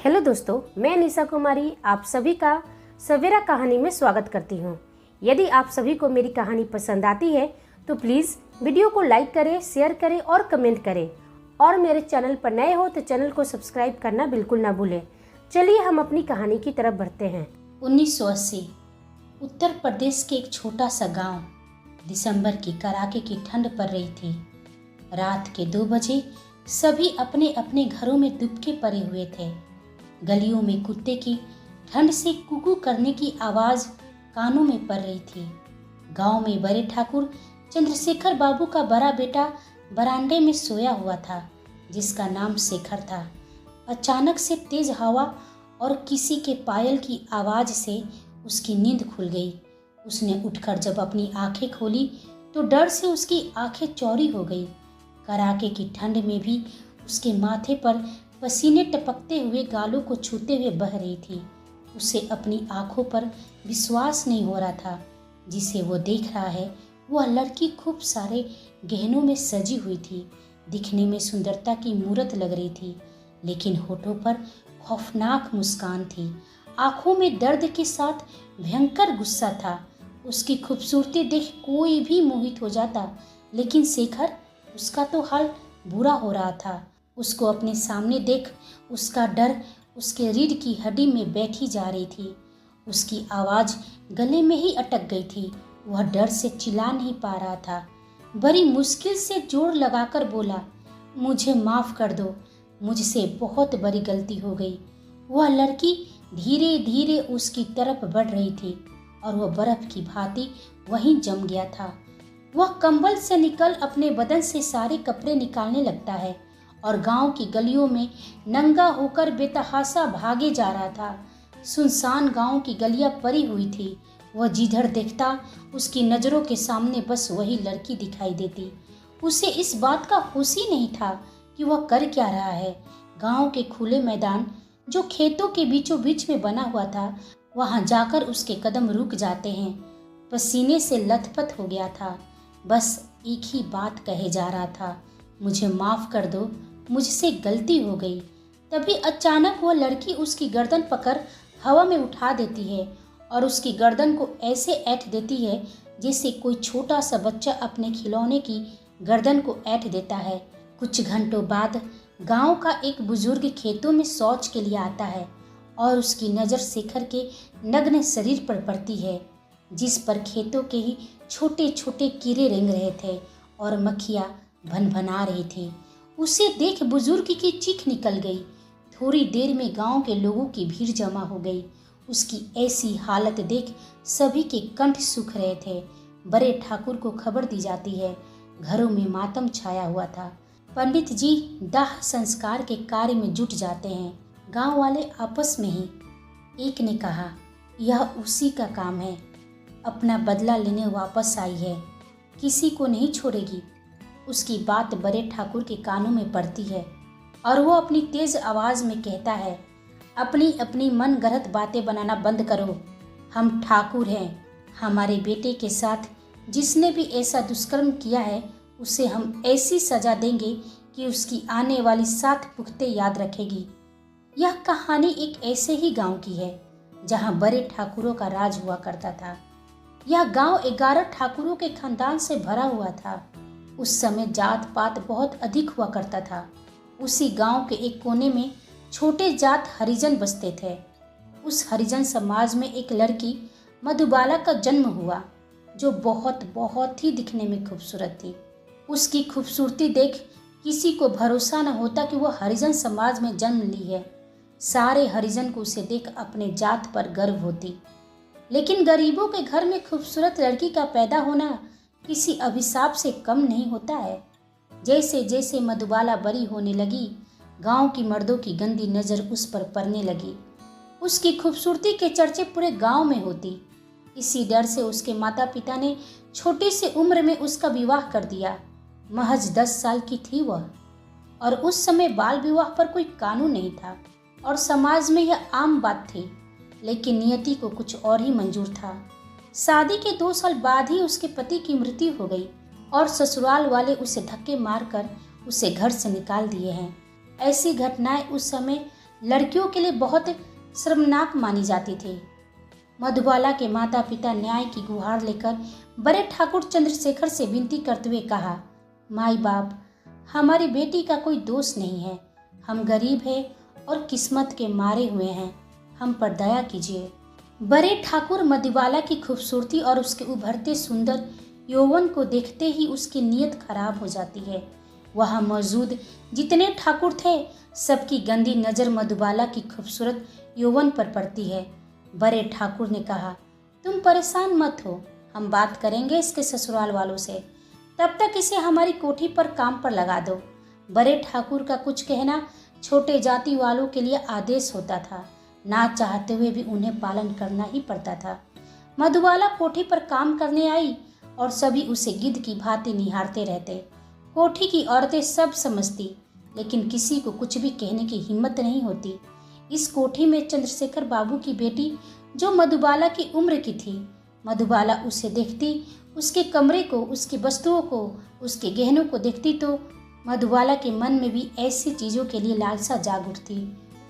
Hello दोस्तों, मैं निशा कुमारी आप सभी का सवेरा कहानी में स्वागत करती हूँ। यदि आप सभी को मेरी कहानी पसंद आती है तो प्लीज़ वीडियो को लाइक करें, शेयर करें और कमेंट करें। और मेरे चैनल पर नए हो तो चैनल को सब्सक्राइब करना बिल्कुल ना भूलें। चलिए हम अपनी कहानी की तरफ बढ़ते हैं। 1980 उत्तर प्रदेश के एक छोटा सा गांव। दिसंबर की कड़ाके की ठंड पड़ रही थी। रात के 2 बजे सभी अपने अपने घरों में दुबके पड़े हुए थे। गलियों में कुत्ते की ठंड से कुकू करने की आवाज कानों में पड़ रही थी। गांव में बड़े ठाकुर चंद्रशेखर बाबू का बड़ा बेटा बरामदे में सोया हुआ था, जिसका नाम शेखर था। अचानक से तेज हवा और किसी के पायल की आवाज से उसकी नींद खुल गई। उसने उठकर जब अपनी आंखें खोली तो डर से उसकी आंखें चौड़ी हो गई। कड़ाके की ठंड में भी उसके माथे पर पसीने टपकते हुए गालों को छूते हुए बह रही थी। उसे अपनी आंखों पर विश्वास नहीं हो रहा था। जिसे वो देख रहा है वह लड़की खूब सारे गहनों में सजी हुई थी। दिखने में सुंदरता की मूरत लग रही थी, लेकिन होठों पर खौफनाक मुस्कान थी। आंखों में दर्द के साथ भयंकर गुस्सा था। उसकी खूबसूरती देख कोई भी मोहित हो जाता, लेकिन शेखर, उसका तो हाल बुरा हो रहा था। उसको अपने सामने देख उसका डर उसके रीढ़ की हड्डी में बैठी जा रही थी। उसकी आवाज गले में ही अटक गई थी। वह डर से चिल्ला नहीं पा रहा था। बड़ी मुश्किल से जोर लगाकर बोला, मुझे माफ कर दो, मुझसे बहुत बड़ी गलती हो गई। वह लड़की धीरे धीरे उसकी तरफ बढ़ रही थी और वह बर्फ की भांति वहीं जम गया था। वह कंबल से निकल अपने बदन से सारे कपड़े निकालने लगता है और गांव की गलियों में नंगा होकर बेतहाशा भागे जा रहा था। सुनसान गांव की गलियां पड़ी हुई थी। वह जिधर देखता उसकी नज़रों के सामने बस वही लड़की दिखाई देती। उसे इस बात का होश ही नहीं था कि वह कर क्या रहा है। गांव के खुले मैदान जो खेतों के बीचों बीच में बना हुआ था, वहां जाकर उसके कदम रुक जाते हैं। पसीने से लथपथ हो गया था। बस एक ही बात कहे जा रहा था, मुझे माफ कर दो, मुझसे गलती हो गई। तभी अचानक वह लड़की उसकी गर्दन पकड़ हवा में उठा देती है और उसकी गर्दन को ऐसे ऐंठ देती है जैसे कोई छोटा सा बच्चा अपने खिलौने की गर्दन को ऐंठ देता है। कुछ घंटों बाद गांव का एक बुजुर्ग खेतों में शौच के लिए आता है और उसकी नज़र शेखर के नग्न शरीर पर पड़ती है, जिस पर खेतों के ही छोटे छोटे कीड़े रेंग रहे थे और मक्खियाँ भनभना रही थी। उसे देख बुजुर्ग की चीख निकल गई। थोड़ी देर में गांव के लोगों की भीड़ जमा हो गई। उसकी ऐसी हालत देख सभी के कंठ सूख रहे थे। बड़े ठाकुर को खबर दी जाती है। घरों में मातम छाया हुआ था। पंडित जी दाह संस्कार के कार्य में जुट जाते हैं। गांव वाले आपस में ही एक ने कहा, यह उसी का काम है, अपना बदला लेने वापस आई है, किसी को नहीं छोड़ेगी। उसकी बात बड़े ठाकुर के कानों में पड़ती है और वो अपनी तेज आवाज में कहता है, अपनी अपनी मन गढ़ंत बातें बनाना बंद करो। हम ठाकुर हैं। हमारे बेटे के साथ जिसने भी ऐसा दुष्कर्म किया है उसे हम ऐसी सजा देंगे कि उसकी आने वाली 7 पुख्ते याद रखेगी। यह कहानी एक ऐसे ही गांव की है जहां बड़े ठाकुरों का राज हुआ करता था। यह गांव 11 ठाकुरों के खानदान से भरा हुआ था। उस समय जात पात बहुत अधिक हुआ करता था। उसी गांव के एक कोने में छोटे जात हरिजन बसते थे। उस हरिजन समाज में एक लड़की मधुबाला का जन्म हुआ, जो बहुत बहुत ही दिखने में खूबसूरत थी। उसकी खूबसूरती देख किसी को भरोसा न होता कि वह हरिजन समाज में जन्म ली है। सारे हरिजन को उसे देख अपने जात पर गर्व होती। लेकिन गरीबों के घर में खूबसूरत लड़की का पैदा होना किसी अभिशाप से कम नहीं होता है। जैसे जैसे मधुबाला बड़ी होने लगी, गांव की मर्दों की गंदी नज़र उस पर पड़ने लगी। उसकी खूबसूरती के चर्चे पूरे गांव में होती। इसी डर से उसके माता पिता ने छोटी सी उम्र में उसका विवाह कर दिया। महज 10 साल की थी वह, और उस समय बाल विवाह पर कोई कानून नहीं था और समाज में यह आम बात थी। लेकिन नियति को कुछ और ही मंजूर था। शादी के 2 साल बाद ही उसके पति की मृत्यु हो गई और ससुराल वाले उसे धक्के मारकर उसे घर से निकाल दिए हैं। ऐसी घटनाएं उस समय लड़कियों के लिए बहुत शर्मनाक मानी जाती थी। मधुबाला के माता पिता न्याय की गुहार लेकर बड़े ठाकुर चंद्रशेखर से विनती करते हुए कहा, माई बाप, हमारी बेटी का कोई दोष नहीं है। हम गरीब हैं और किस्मत के मारे हुए हैं, हम पर दया कीजिए। बड़े ठाकुर मधुबाला की खूबसूरती और उसके उभरते सुंदर यौवन को देखते ही उसकी नीयत खराब हो जाती है। वहाँ मौजूद जितने ठाकुर थे, सबकी गंदी नज़र मधुबाला की खूबसूरत यौवन पर पड़ती है। बड़े ठाकुर ने कहा, तुम परेशान मत हो, हम बात करेंगे इसके ससुराल वालों से, तब तक इसे हमारी कोठी पर काम पर लगा दो। बड़े ठाकुर का कुछ कहना छोटे जाति वालों के लिए आदेश होता था, ना चाहते हुए भी उन्हें पालन करना ही पड़ता था। मधुबाला कोठी पर काम करने आई और सभी उसे गिद्ध की भांति निहारते रहते। कोठी की औरतें सब समझती, लेकिन किसी को कुछ भी कहने की हिम्मत नहीं होती। इस कोठी में चंद्रशेखर बाबू की बेटी, जो मधुबाला की उम्र की थी, मधुबाला उसे देखती, उसके कमरे को, उसकी वस्तुओं को, उसके गहनों को देखती तो मधुबाला के मन में भी ऐसी चीज़ों के लिए लालसा जाग उठती।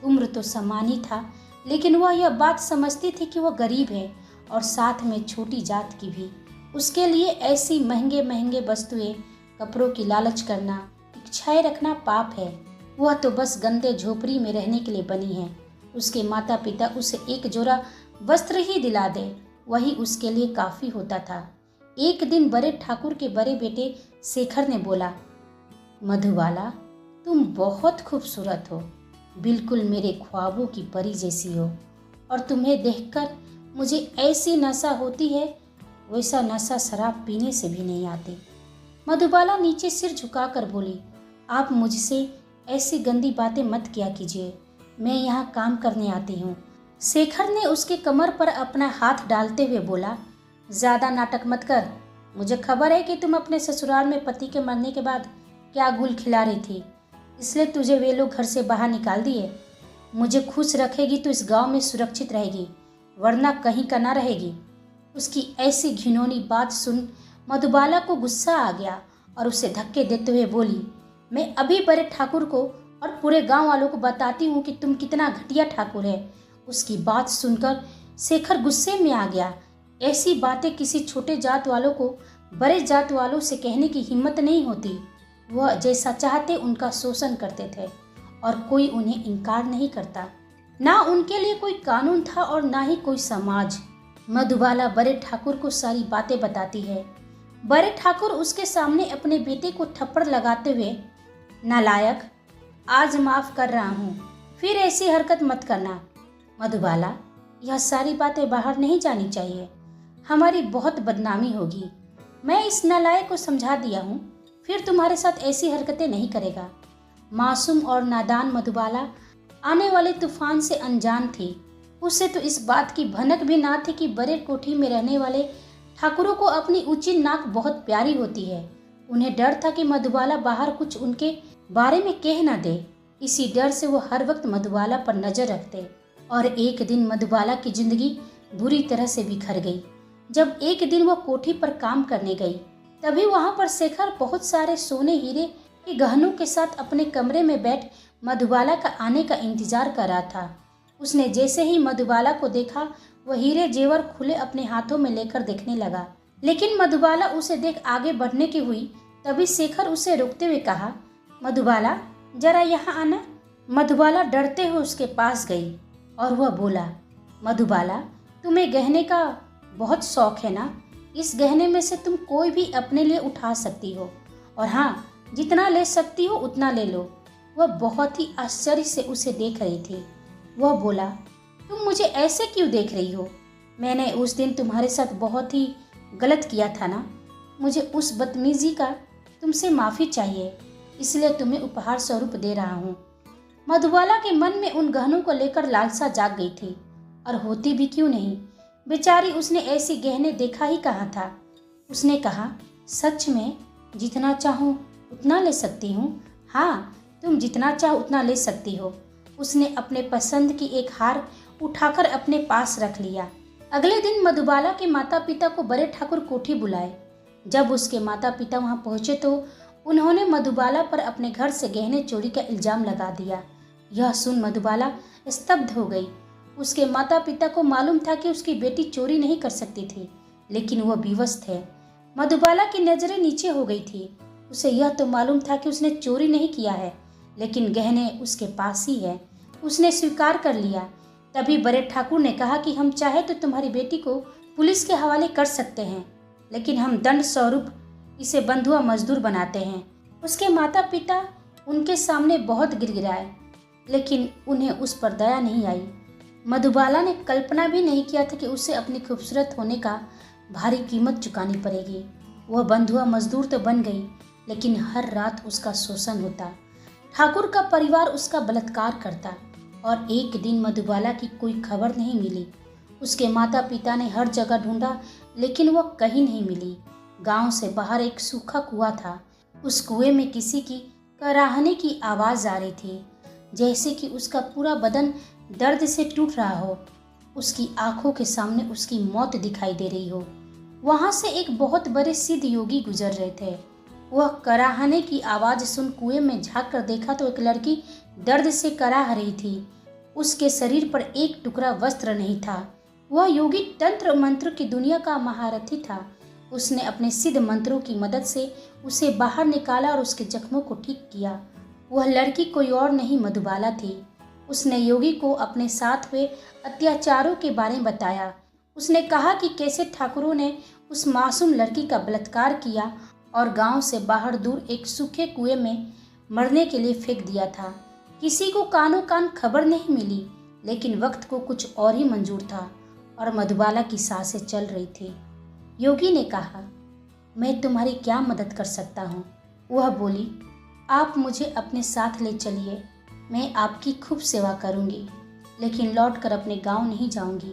उम्र तो समान ही था, लेकिन वह यह बात समझती थी कि वह गरीब है और साथ में छोटी जात की भी। उसके लिए ऐसी महंगे महंगे वस्तुएं, कपड़ों की लालच करना, इच्छाएं रखना पाप है। वह तो बस गंदे झोपड़ी में रहने के लिए बनी है। उसके माता पिता उसे एक जोड़ा वस्त्र ही दिला दे, वही उसके लिए काफ़ी होता था। एक दिन बड़े ठाकुर के बड़े बेटे शेखर ने बोला, मधुबाला, तुम बहुत खूबसूरत हो, बिल्कुल मेरे ख्वाबों की परी जैसी हो, और तुम्हें देखकर मुझे ऐसी नशा होती है, वैसा नशा शराब पीने से भी नहीं आती। मधुबाला नीचे सिर झुकाकर बोली, आप मुझसे ऐसी गंदी बातें मत किया कीजिए, मैं यहाँ काम करने आती हूँ। शेखर ने उसके कमर पर अपना हाथ डालते हुए बोला, ज़्यादा नाटक मत कर, मुझे खबर है कि तुम अपने ससुराल में पति के मरने के बाद क्या गुल खिला रही थी, इसलिए तुझे वे लोग घर से बाहर निकाल दिए। मुझे खुश रखेगी तो इस गांव में सुरक्षित रहेगी, वरना कहीं का ना रहेगी। उसकी ऐसी घिनौनी बात सुन मधुबाला को गुस्सा आ गया और उसे धक्के देते हुए बोली, मैं अभी बड़े ठाकुर को और पूरे गांव वालों को बताती हूँ कि तुम कितना घटिया ठाकुर है। उसकी बात सुनकर शेखर गुस्से में आ गया। ऐसी बातें किसी छोटे जात वालों को बड़े जात वालों से कहने की हिम्मत नहीं होती। वह जैसा चाहते उनका शोषण करते थे और कोई उन्हें इनकार नहीं करता। ना उनके लिए कोई कानून था और ना ही कोई समाज। मधुबाला बड़े ठाकुर को सारी बातें बताती है। बड़े ठाकुर उसके सामने अपने बेटे को थप्पड़ लगाते हुए, नालायक, आज माफ कर रहा हूँ, फिर ऐसी हरकत मत करना। मधुबाला, यह सारी बातें बाहर नहीं जानी चाहिए, हमारी बहुत बदनामी होगी। मैं इस नालायक को समझा दिया हूँ, फिर तुम्हारे साथ ऐसी हरकतें नहीं करेगा। मासूम और नादान मधुबाला आने वाले तूफान से अनजान थी। उसे तो इस बात की भनक भी ना थी कि बड़े कोठी में रहने वाले ठाकुरों को अपनी ऊंची नाक बहुत प्यारी होती है। उन्हें डर था कि मधुबाला बाहर कुछ उनके बारे में कह न दे। इसी डर से वो हर वक्त मधुबाला पर नजर रखते। और एक दिन मधुबाला की जिंदगी बुरी तरह से बिखर गई। जब एक दिन वह कोठी पर काम करने गई, तभी वहां पर शेखर बहुत सारे सोने हीरे के गहनों के साथ अपने कमरे में बैठ मधुबाला का आने का इंतजार कर रहा था। उसने जैसे ही मधुबाला को देखा, वह हीरे जेवर खुले अपने हाथों में लेकर देखने लगा। लेकिन मधुबाला उसे देख आगे बढ़ने की हुई, तभी शेखर उसे रोकते हुए कहा, मधुबाला, जरा यहाँ आना। मधुबाला डरते हुए उसके पास गई और वह बोला, मधुबाला, तुम्हें गहने का बहुत शौक है ना? इस गहने में से तुम कोई भी अपने लिए उठा सकती हो, और हाँ, जितना ले सकती हो उतना ले लो। वह बहुत ही आश्चर्य से उसे देख रही थी। वह बोला, तुम मुझे ऐसे क्यों देख रही हो? मैंने उस दिन तुम्हारे साथ बहुत ही गलत किया था ना? मुझे उस बदतमीजी का तुमसे माफ़ी चाहिए, इसलिए तुम्हें उपहार स्वरूप दे रहा हूँ। मधुबाला के मन में उन गहनों को लेकर लालसा जाग गई थी, और होती भी क्यों नहीं, बेचारी उसने ऐसी गहने देखा ही कहाँ था। उसने कहा, सच में जितना चाहूँ उतना ले सकती हूँ? हाँ, तुम जितना चाहो उतना ले सकती हो। उसने अपने पसंद की एक हार उठाकर अपने पास रख लिया। अगले दिन मधुबाला के माता पिता को बड़े ठाकुर कोठी बुलाए। जब उसके माता पिता वहां पहुंचे तो उन्होंने मधुबाला पर अपने घर से गहने चोरी का इल्जाम लगा दिया। यह सुन मधुबाला स्तब्ध हो गई। उसके माता पिता को मालूम था कि उसकी बेटी चोरी नहीं कर सकती थी, लेकिन वह विवश थे। मधुबाला की नजरें नीचे हो गई थी। उसे यह तो मालूम था कि उसने चोरी नहीं किया है, लेकिन गहने उसके पास ही है। उसने स्वीकार कर लिया। तभी बड़े ठाकुर ने कहा कि हम चाहे तो तुम्हारी बेटी को पुलिस के हवाले कर सकते हैं, लेकिन हम दंड स्वरूप इसे बंधुआ मजदूर बनाते हैं। उसके माता पिता उनके सामने बहुत गिड़गिड़ाए, लेकिन उन्हें उस पर दया नहीं आई। मधुबाला ने कल्पना भी नहीं किया था कि उसे अपनी खूबसूरत होने का भारी कीमत चुकानी पड़ेगी। वह बंधुआ मजदूर तो बन गई, लेकिन हर रात उसका शोषण होता। ठाकुर का परिवार उसका बलात्कार करता और एक दिन मधुबाला की कोई खबर नहीं मिली। उसके माता पिता ने हर जगह ढूंढा, लेकिन वह कहीं नहीं मिली। गांव से बाहर एक सूखा कुआं था। उस कुएं में किसी की कराहने की आवाज आ रही थी, जैसे कि उसका पूरा बदन दर्द से टूट रहा हो। उसकी आंखों के सामने उसकी मौत दिखाई दे रही हो। वहां से एक बहुत बड़े सिद्ध योगी गुजर रहे थे। वह कराहने की आवाज सुन कुएं में झांक कर देखा तो एक लड़की दर्द से कराह रही थी। उसके शरीर पर एक टुकड़ा वस्त्र नहीं था। वह योगी तंत्र मंत्र की दुनिया का महारथी था। उसने अपने सिद्ध मंत्रों की मदद से उसे बाहर निकाला और उसके जख्मों को ठीक किया। वह लड़की कोई और नहीं, मधुबाला थी। उसने योगी को अपने साथ हुए अत्याचारों के बारे में बताया। उसने कहा कि कैसे ठाकुरों ने उस मासूम लड़की का बलात्कार किया और गांव से बाहर दूर एक सूखे कुएं में मरने के लिए फेंक दिया था। किसी को कानों कान खबर नहीं मिली, लेकिन वक्त को कुछ और ही मंजूर था और मधुबाला की सांसें चल रही थी। योगी ने कहा, मैं तुम्हारी क्या मदद कर सकता हूँ? वह बोली, आप मुझे अपने साथ ले चलिए। मैं आपकी खूब सेवा करूँगी, लेकिन लौटकर अपने गांव नहीं जाऊँगी।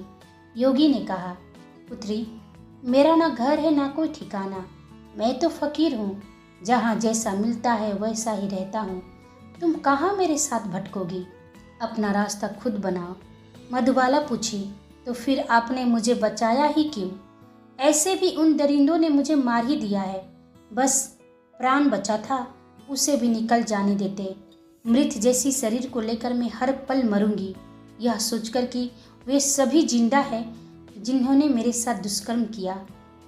योगी ने कहा, पुत्री, मेरा ना घर है ना कोई ठिकाना। मैं तो फकीर हूँ, जहाँ जैसा मिलता है वैसा ही रहता हूँ। तुम कहाँ मेरे साथ भटकोगी? अपना रास्ता खुद बनाओ। मधुबाला पूछी, तो फिर आपने मुझे बचाया ही क्यों? ऐसे भी उन दरिंदों ने मुझे मार ही दिया है। बस प्राण बचा था, उसे भी निकल जाने देते। मृत जैसी शरीर को लेकर मैं हर पल मरूंगी, यह सोचकर कि वे सभी जिंदा हैं जिन्होंने मेरे साथ दुष्कर्म किया,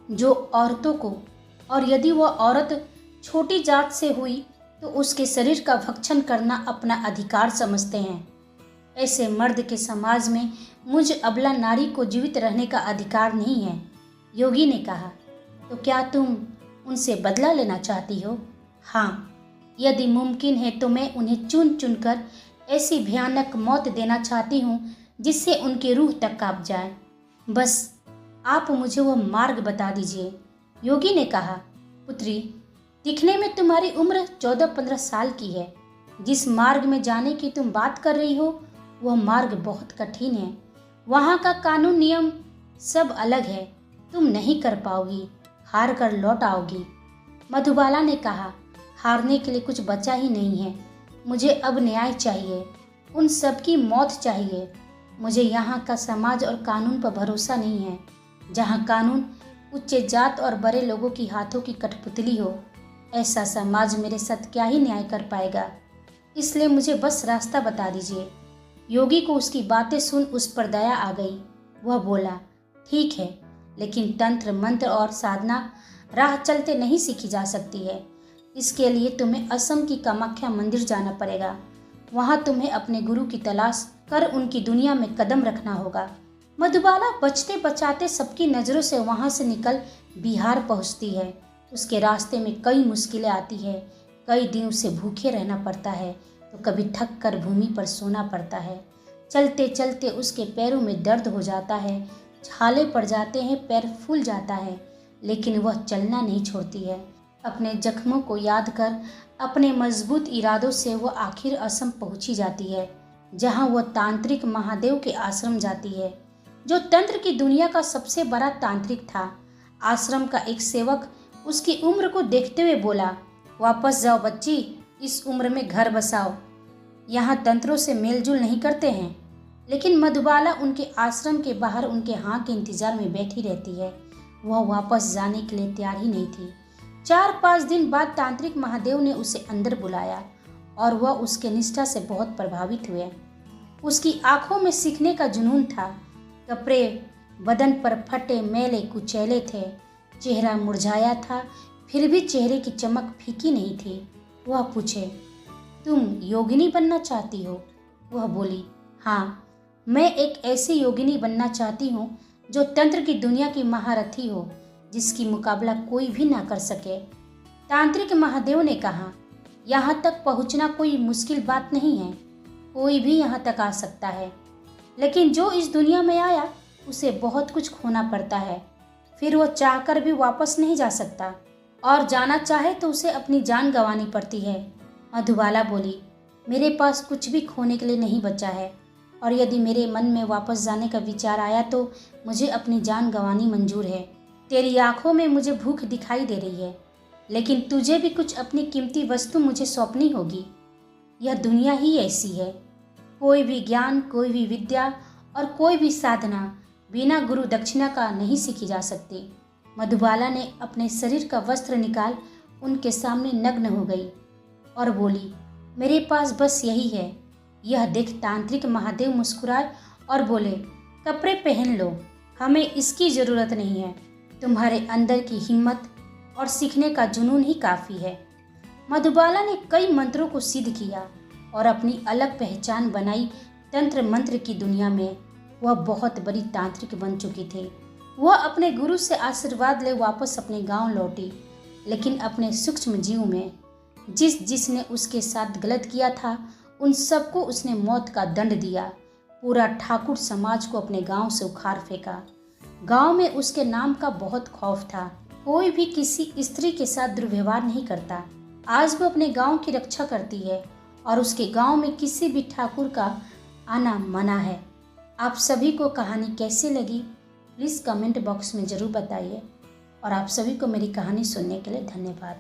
जो औरतों को, और यदि वह औरत छोटी जात से हुई तो उसके शरीर का भक्षण करना अपना अधिकार समझते हैं। ऐसे मर्द के समाज में मुझ अबला नारी को जीवित रहने का अधिकार नहीं है। योगी ने कहा, तो क्या तुम उनसे बदला लेना चाहती हो? हाँ, यदि मुमकिन है तो मैं उन्हें चुन चुनकर ऐसी भयानक मौत देना चाहती हूँ जिससे उनकी रूह तक कांप जाए। बस आप मुझे वह मार्ग बता दीजिए। योगी ने कहा, पुत्री, दिखने में तुम्हारी उम्र 14-15 साल की है। जिस मार्ग में जाने की तुम बात कर रही हो वह मार्ग बहुत कठिन है। वहाँ का कानून नियम सब अलग है। तुम नहीं कर पाओगी, हार कर लौट आओगी। मधुबाला ने कहा, हारने के लिए कुछ बचा ही नहीं है। मुझे अब न्याय चाहिए, उन सब की मौत चाहिए। मुझे यहाँ का समाज और कानून पर भरोसा नहीं है, जहाँ कानून उच्च जात और बड़े लोगों की हाथों की कठपुतली हो। ऐसा समाज मेरे साथ क्या ही न्याय कर पाएगा। इसलिए मुझे बस रास्ता बता दीजिए। योगी को उसकी बातें सुन उस पर दया आ गई। वह बोला, ठीक है, लेकिन तंत्र मंत्र और साधना राह चलते नहीं सीखी जा सकती है। इसके लिए तुम्हें असम की कामाख्या मंदिर जाना पड़ेगा। वहाँ तुम्हें अपने गुरु की तलाश कर उनकी दुनिया में कदम रखना होगा। मधुबाला बचते बचाते सबकी नज़रों से वहाँ से निकल बिहार पहुँचती है। उसके रास्ते में कई मुश्किलें आती है। कई दिन उसे भूखे रहना पड़ता है तो कभी थक कर भूमि पर सोना पड़ता है। चलते चलते उसके पैरों में दर्द हो जाता है, छाले पड़ जाते हैं, पैर फूल जाता है, लेकिन वह चलना नहीं छोड़ती है। अपने जख्मों को याद कर अपने मजबूत इरादों से वह आखिर असम पहुंची जाती है, जहां वह तांत्रिक महादेव के आश्रम जाती है, जो तंत्र की दुनिया का सबसे बड़ा तांत्रिक था। आश्रम का एक सेवक उसकी उम्र को देखते हुए बोला, वापस जाओ बच्ची, इस उम्र में घर बसाओ, यहाँ तंत्रों से मेलजोल नहीं करते हैं। लेकिन मधुबाला उनके आश्रम के बाहर उनके हाँ के इंतजार में बैठी रहती है। वह वापस जाने के लिए तैयार ही नहीं थी। 4-5 दिन बाद तांत्रिक महादेव ने उसे अंदर बुलाया और वह उसके निष्ठा से बहुत प्रभावित हुए। उसकी आंखों में सीखने का जुनून था। कपड़े बदन पर फटे मैले कुचैले थे, चेहरा मुरझाया था, फिर भी चेहरे की चमक फीकी नहीं थी। वह पूछे, तुम योगिनी बनना चाहती हो? वह बोली, हाँ, मैं एक ऐसी योगिनी बनना चाहती हूँ जो तंत्र की दुनिया की महारथी हो, जिसकी मुकाबला कोई भी ना कर सके। तांत्रिक महादेव ने कहा, यहाँ तक पहुँचना कोई मुश्किल बात नहीं है, कोई भी यहाँ तक आ सकता है, लेकिन जो इस दुनिया में आया उसे बहुत कुछ खोना पड़ता है, फिर वो चाहकर भी वापस नहीं जा सकता, और जाना चाहे तो उसे अपनी जान गंवानी पड़ती है। मधुबाला बोली, मेरे पास कुछ भी खोने के लिए नहीं बचा है, और यदि मेरे मन में वापस जाने का विचार आया तो मुझे अपनी जान गंवानी मंजूर है। तेरी आंखों में मुझे भूख दिखाई दे रही है, लेकिन तुझे भी कुछ अपनी कीमती वस्तु मुझे सौंपनी होगी। यह दुनिया ही ऐसी है, कोई भी ज्ञान, कोई भी विद्या और कोई भी साधना बिना गुरु दक्षिणा का नहीं सीखी जा सकती। मधुबाला ने अपने शरीर का वस्त्र निकाल उनके सामने नग्न हो गई और बोली, मेरे पास बस यही है। यह देख तांत्रिक महादेव मुस्कुराए और बोले, कपड़े पहन लो, हमें इसकी ज़रूरत नहीं है, तुम्हारे अंदर की हिम्मत और सीखने का जुनून ही काफ़ी है। मधुबाला ने कई मंत्रों को सिद्ध किया और अपनी अलग पहचान बनाई। तंत्र मंत्र की दुनिया में वह बहुत बड़ी तांत्रिक बन चुकी थी। वह अपने गुरु से आशीर्वाद ले वापस अपने गांव लौटी, लेकिन अपने सूक्ष्म जीव में जिसने उसके साथ गलत किया था उन सबको उसने मौत का दंड दिया। पूरा ठाकुर समाज को अपने गांव से उखाड़ फेंका। गांव में उसके नाम का बहुत खौफ था। कोई भी किसी स्त्री के साथ दुर्व्यवहार नहीं करता। आज वो अपने गांव की रक्षा करती है और उसके गांव में किसी भी ठाकुर का आना मना है। आप सभी को कहानी कैसी लगी प्लीज़ कमेंट बॉक्स में ज़रूर बताइए, और आप सभी को मेरी कहानी सुनने के लिए धन्यवाद।